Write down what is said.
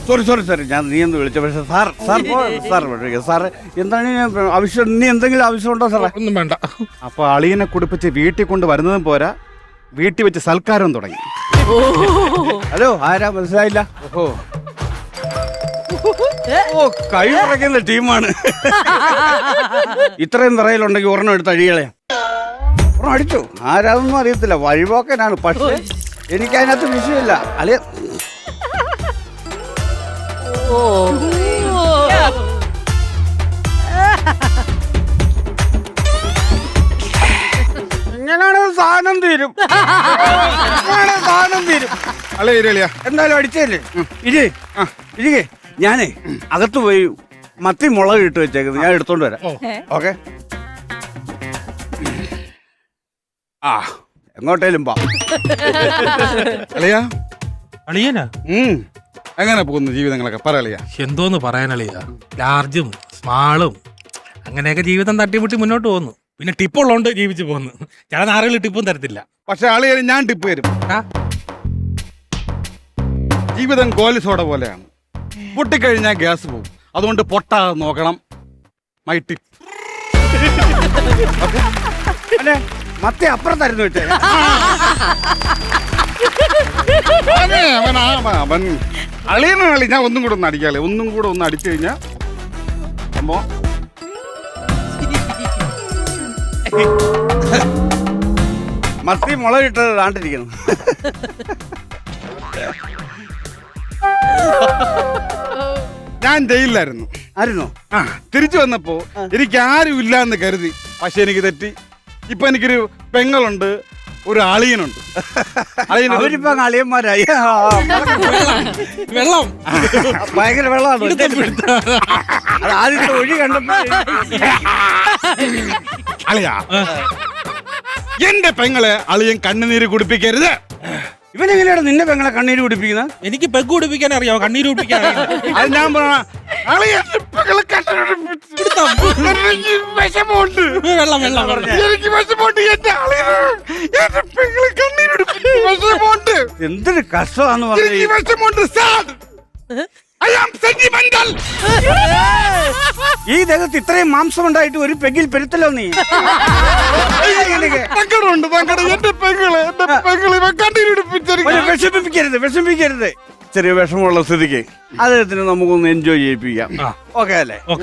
Sorry ഞാൻ നീ എന്ന് വിളിച്ച പക്ഷേ സാർ എന്താണ് ആവശ്യം? ഇനി എന്തെങ്കിലും ആവശ്യമുണ്ടോ സാറേ? ഒന്നും വേണ്ട. അപ്പൊ അളിയനെ കുടിപ്പിച്ച് വീട്ടിൽ കൊണ്ട് വരുന്നതും പോരാ, വീട്ടിൽ വെച്ച് സൽക്കാരം തുടങ്ങി. ഹലോ, ആരാ മനസ്സിലായില്ല? കൈ പറയുന്ന ടീമാണ്. ഇത്രയും വിറയിലുണ്ടെങ്കിൽ ഒരെണ്ണം എടുത്ത് അഴികളെ. ഒരെണ്ണം അടിച്ചു. ആരാതൊന്നും അറിയത്തില്ല, വഴിപോക്കനാണ്. പക്ഷേ എനിക്ക് അതിനകത്ത് വിഷയമില്ല. അളിയ ഇങ്ങനെയാണ് സാധനം തീരും. അളിയ എന്തായാലും അടിച്ചല്ലേ ഇരിക്കേ. ഞാനേ അകത്ത് പോയി മത്തി മുളക് ഇട്ട് വെച്ചേക്കുന്നത്, ഞാൻ എടുത്തോണ്ട് വരാം. ഓക്കെ, എങ്ങോട്ടേലും പാ. അളിയ അളിയനാ എങ്ങനെ പോകുന്നു ജീവിതങ്ങളൊക്കെ? പറ അളിയ. എന്തോന്ന് പറയാനളിയ, ലാർജും സ്മാളും അങ്ങനെയൊക്കെ ജീവിതം തട്ടിമുട്ടി മുന്നോട്ട് പോകുന്നു. പിന്നെ ടിപ്പുള്ളതുകൊണ്ട് ജീവിച്ചു പോകുന്നു. ചില നാറുകൾ ടിപ്പും തരത്തില്ല. പക്ഷെ അളിയ ഞാൻ ടിപ്പ് തരും. ജീവിതം ഗോലിസോട പോലെയാണ്, പൊട്ടിക്കഴിഞ്ഞാൽ ഗ്യാസ് പോകും. അതുകൊണ്ട് പൊട്ടാതെ നോക്കണം. My tip. അല്ലേ, മത്തി അപ്പുറത്തായിരുന്നു വെച്ചേ. അവൻ അളിയനാളി. ഞാൻ ഒന്നും കൂടെ ഒന്ന് അടിക്കാളെ, ഒന്നും കൂടെ ഒന്ന് അടിച്ചു കഴിഞ്ഞാൽ സംഭവം മത്തി മുളക് ഇട്ടത് താണ്ടിരിക്കുന്നു. ഞാൻ ജയിലിലായിരുന്നു. ആയിരുന്നോ? തിരിച്ചു വന്നപ്പോ എനിക്ക് ആരും ഇല്ല എന്ന് കരുതി. പക്ഷെ എനിക്ക് തെറ്റി. ഇപ്പൊ എനിക്കൊരു പെങ്ങളുണ്ട്, ഒരു അളിയനുണ്ട്. അവരിപ്പോ അളിയന്മാരായി. വെള്ളം ഭയങ്കര വെള്ളമാണ്. അത് ആദ്യത്തെ ഒഴി കണ്ടപ്പോ അളിയ, എന്റെ പെങ്ങളെ അളിയൻ കണ്ണുനീര് കുടിപ്പിക്കരുത്. ഇവനെങ്ങനെയാണ് നിന്റെ പെങ്ങളെ കണ്ണീര് കുടിപ്പിക്കുന്നത്? എനിക്ക് പെഗ് കുടിപ്പിക്കാൻ അറിയാമോ, കണ്ണീര് കുടിപ്പിക്കാൻ അറിയാമോ? അത് ഞാൻ വിഷമമുണ്ട്. വെള്ളം വെള്ളം എനിക്ക് വിഷമമുണ്ട്. എന്റെ പെങ്ങളെ കണ്ണീര് വിഷമമുണ്ട്. എന്തൊരു കഷ്ടമാണെന്ന് എനിക്ക് പറഞ്ഞു. വിഷമമുണ്ട് സാർ. I am sentimental. ഈ ദേഹത്ത് ഇത്രയും മാംസം ഉണ്ടായിട്ട് ഒരു പെഗിൽ പെരുത്തല്ലോ നീ. സങ്കടമുണ്ട്. എന്റെ പെങ്ങളെ വിഷമിപ്പിക്കരുത്. ചെറിയ വിഷമമുള്ള സ്ഥിതിക്ക് അദ്ദേഹത്തിന് നമുക്കൊന്ന് എൻജോയ് ചെയ്യിപ്പിക്കാം. ഓക്കെ അല്ലേ?